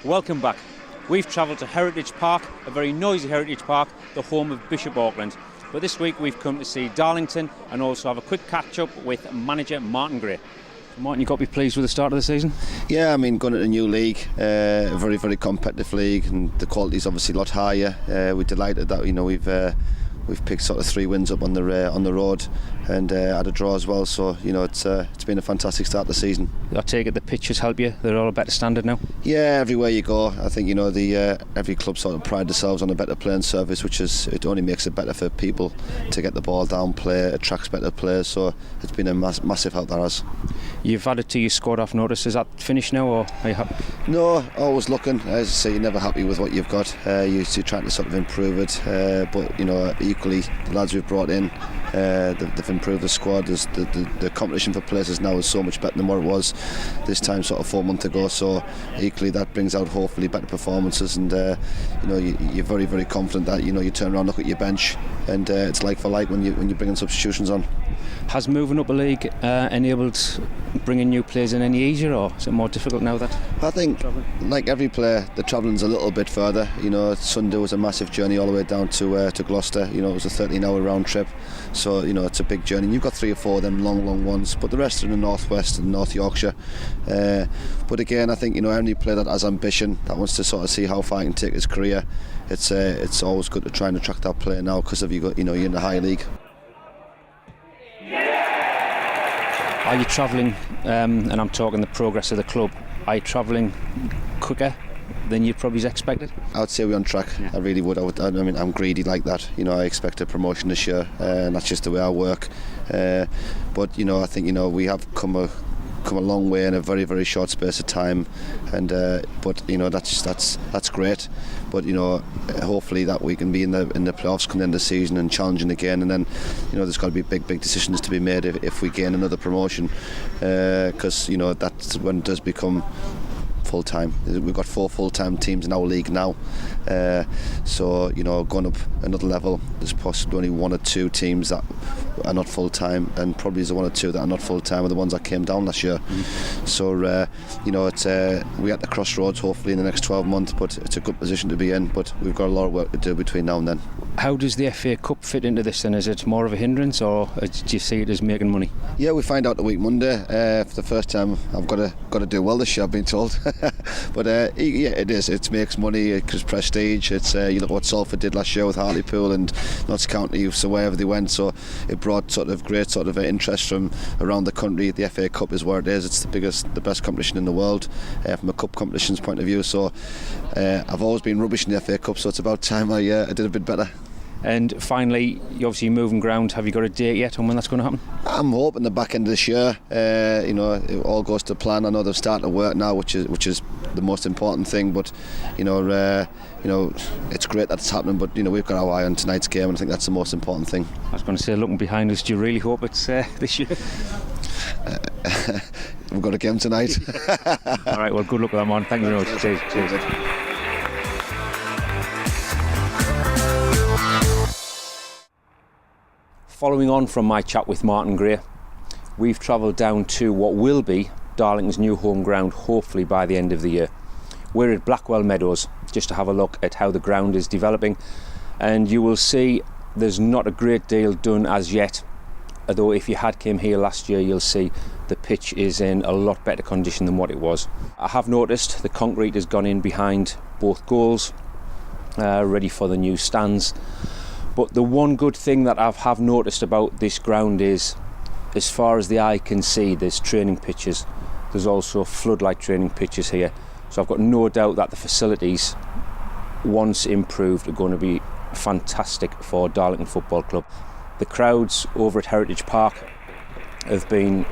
Welcome back. We've travelled to Heritage Park, a very noisy Heritage Park, the home of Bishop Auckland. But this week we've come to see Darlington and also have a quick catch-up with manager Martin Gray. Martin, you've got to be pleased with the start of the season? Yeah, I mean, going into a new league, a very, very competitive league, and the quality's obviously a lot higher. We're delighted that we've picked sort of 3 wins up on the road and had a draw as well. So it's been a fantastic start to the season. I take it the pitches help you. They're all a better standard now. Yeah, everywhere you go, I think every club sort of pride themselves on a better playing service, it only makes it better for people to get the ball down, play, attracts better players. So it's been a massive help there has. You've added to your squad off notice. Is that finished now, or are you happy? No, always looking. As I say, you're never happy with what you've got. You're trying to sort of improve it. But equally, the lads we've brought in, they've improved the squad. The competition for places now is so much better than what it was this time sort of 4 months ago. So equally, that brings out hopefully better performances. And you're very, very confident that you turn around, look at your bench, and it's like for like when you bring in substitutions on. Has moving up a league enabled bringing new players in any easier, or is it more difficult now that? I think, like every player, the travelling's a little bit further. Sunday was a massive journey all the way down to Gloucester. It was a 13-hour round trip, so it's a big journey. And you've got 3 or 4 of them long ones, but the rest are in the northwest and North Yorkshire. But again, I think any player that has ambition, that wants to sort of see how far he can take his career, it's always good to try and attract that player now because you're in the high league. Are you travelling, and I'm talking the progress of the club, are you travelling quicker than you probably expected? I would say we're on track. Yeah. I really would. I'm greedy like that. I expect a promotion this year, and that's just the way I work. But I think we have come a long way in a very, very short space of time, and that's great. But hopefully that we can be in the playoffs come the end of the season and challenging again, and then there's got to be big decisions to be made if we gain another promotion, because that's when it does become full-time. We've got 4 full-time teams in our league now, so going up another level, there's possibly only 1 or 2 teams that are not full-time, and probably there's 1 or 2 that are not full-time are the ones that came down last year. So it's we're at the crossroads hopefully in the next 12 months, but it's a good position to be in, but we've got a lot of work to do between now and then. How does the FA Cup fit into this then? Is it more of a hindrance, or do you see it as making money? Yeah, we find out the week Monday. For the first time I've got to do well this year, I've been told. But yeah, it is. It makes money, it's prestige. It's you look what Salford did last year with Hartlepool and Notts County, so wherever they went. So it brought sort of great sort of interest from around the country. The FA Cup is where it is. It's the best competition in the world from a cup competition's point of view. So I've always been rubbish in the FA Cup, so it's about time I did a bit better. And finally, you're obviously moving ground. Have you got a date yet on when that's going to happen? I'm hoping the back end of this year. It all goes to plan. I know they've started to work now, which is the most important thing. But it's great that it's happening. But we've got our eye on tonight's game, and I think that's the most important thing. I was going to say, looking behind us, do you really hope it's this year? We've got a game tonight. All right. Well, good luck with that, man. Thank you very much. Cheers. Following on from my chat with Martin Gray, we've travelled down to what will be Darlington's new home ground, hopefully by the end of the year. We're at Blackwell Meadows, just to have a look at how the ground is developing, and you will see there's not a great deal done as yet, although if you had came here last year, you'll see the pitch is in a lot better condition than what it was. I have noticed the concrete has gone in behind both goals, ready for the new stands. But the one good thing that I have noticed about this ground is, as far as the eye can see, there's training pitches. There's also floodlight training pitches here. So I've got no doubt that the facilities, once improved, are going to be fantastic for Darlington Football Club. The crowds over at Heritage Park have been,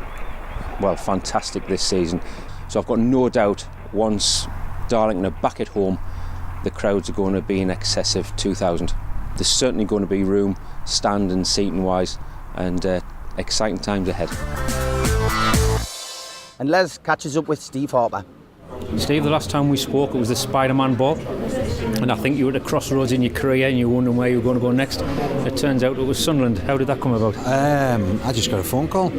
fantastic this season. So I've got no doubt once Darlington are back at home, the crowds are going to be in excess of 2,000. There's certainly going to be room, stand and seating wise, and exciting times ahead. And Les catches up with Steve Harper. Steve, the last time we spoke it was the Spider-Man ball, and I think you were at a crossroads in your career and you were wondering where you were going to go next. It turns out it was Sunderland. How did that come about? I just got a phone call.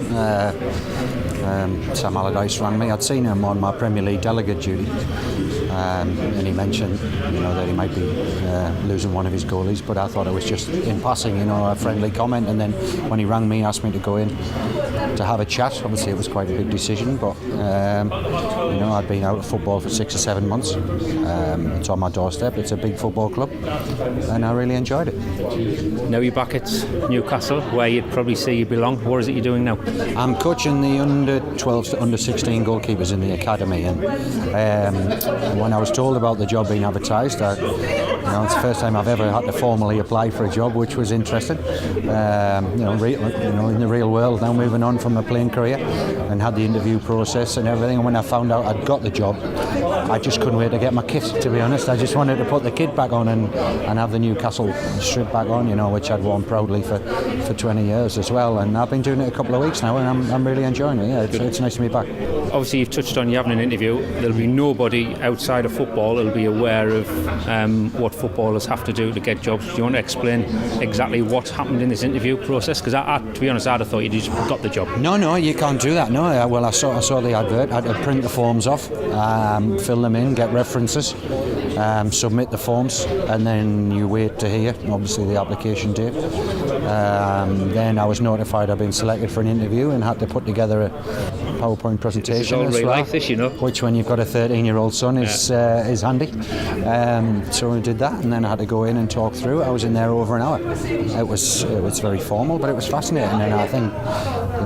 Sam Allardyce rang me. I'd seen him on my Premier League delegate duty, and he mentioned, that he might be losing one of his goalies, but I thought it was just in passing, a friendly comment. And then when he rang me, asked me to go in to have a chat. Obviously, it was quite a big decision, but I'd been out of football for 6 or 7 months. It's on my doorstep. It's a big football club, and I really enjoyed it. Now you're back at Newcastle, where you'd probably say you belong. What is it you're doing now? I'm coaching the under 12s to under 16 goalkeepers in the academy, and when I was told about the job being advertised, it's the first time I've ever had to formally apply for a job, which was interesting. In the real world now, moving on from a playing career, and had the interview process and everything. And when I found out I'd got the job, I just couldn't wait to get my kit. To be honest, I just wanted to put the kit back on and have the Newcastle strip back on, which I'd worn proudly for 20 years as well. And I've been doing it a couple of weeks now, and I'm really enjoying it. Yeah, it's nice to be back. Obviously, you've touched on you having an interview. There'll be nobody outside of football that'll be aware of what footballers have to do to get jobs. Do you want to explain exactly what's happened in this interview process? Because to be honest, I'd have thought you just got the job. No, you can't do that. No, well, I saw the advert. I had to print the forms off, fill them in, get references, submit the forms, and then you wait to hear, obviously, the application date. Then I was notified I'd been selected for an interview and had to put together a PowerPoint presentation. It's all as really well, like this, which when you've got a 13-year-old son is handy. So I did that, and then I had to go in and talk through it. I was in there over an hour. It was very formal, but it was fascinating, and I think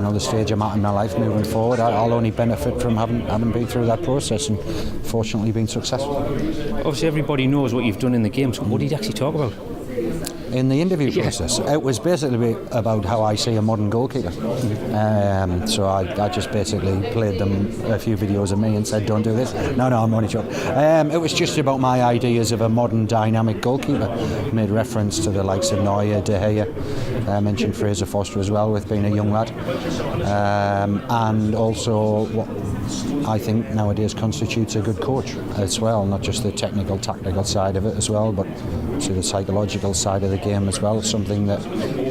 the stage I'm at in my life moving forward, I'll only benefit from having been through that process and fortunately been successful. Obviously, everybody knows what you've done in the games. What did you actually talk about? In the interview process, it was basically about how I see a modern goalkeeper. So I just basically played them a few videos of me and said, don't do this. No, I'm only joking. It was just about my ideas of a modern dynamic goalkeeper. Made reference to the likes of Neuer, De Gea. I mentioned Fraser Foster as well, with being a young lad. And also what I think nowadays constitutes a good coach as well, not just the technical, tactical side of it as well, but to the psychological side of the game as well, something that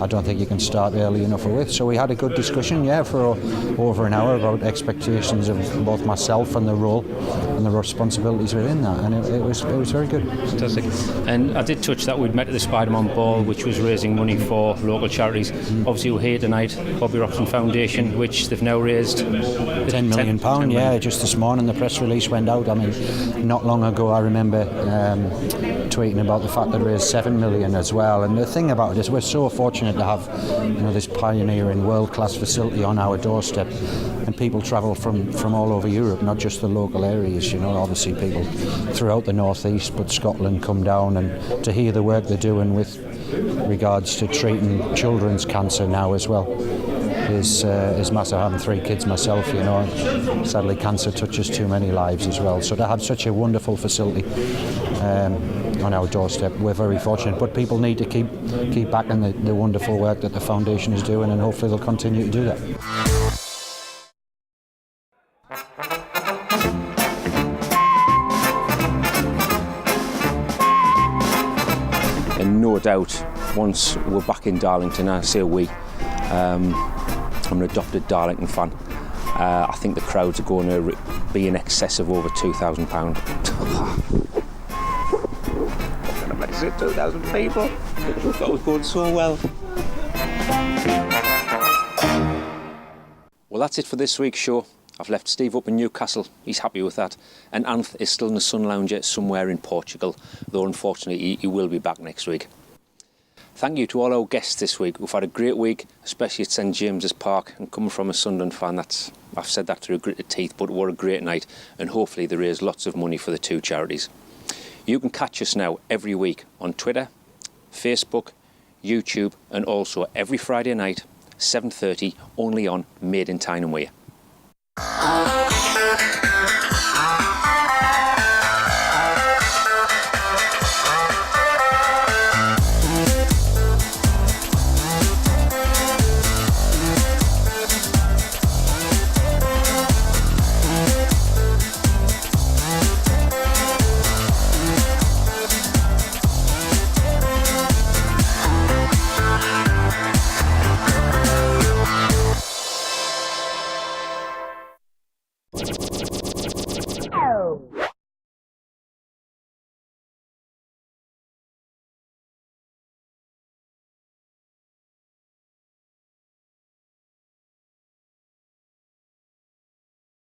I don't think you can start early enough with. So we had a good discussion, for over an hour about expectations of both myself and the role and the responsibilities within that, and it was very good. Fantastic. And I did touch that we'd met at the Spider-Man Ball, which was raising money for local charities. Obviously we're here tonight, Bobby Robson Foundation, which they've now raised £10 million. Yeah, just this morning the press release went out. I mean, not long ago I remember tweeting about the fact that they raised 7 million as well. And the thing about it is we're so fortunate to have this pioneering world-class facility on our doorstep, and people travel from all over Europe, not just the local areas. Obviously people throughout the northeast, but Scotland come down, and to hear the work they're doing with regards to treating children's cancer now as well is massive. Having 3 kids myself, sadly cancer touches too many lives as well. So to have such a wonderful facility on our doorstep, we're very fortunate. But people need to keep backing the wonderful work that the foundation is doing, and hopefully they'll continue to do that. And no doubt, once we're back in Darlington, I say we, I'm an adopted Darlington fan. I think the crowds are going to be in excess of over £2,000. I said 2,000 people. That was going so well. Well, that's it for this week's show. I've left Steve up in Newcastle. He's happy with that. And Anth is still in the sun lounger somewhere in Portugal, though unfortunately he will be back next week. Thank you to all our guests this week. We've had a great week, especially at St James's Park. And coming from a Sunderland fan, I've said that through gritted teeth, but what a great night. And hopefully they raise lots of money for the 2 charities. You can catch us now every week on Twitter, Facebook, YouTube, and also every Friday night, 7:30, only on Made in Tyne and Wear.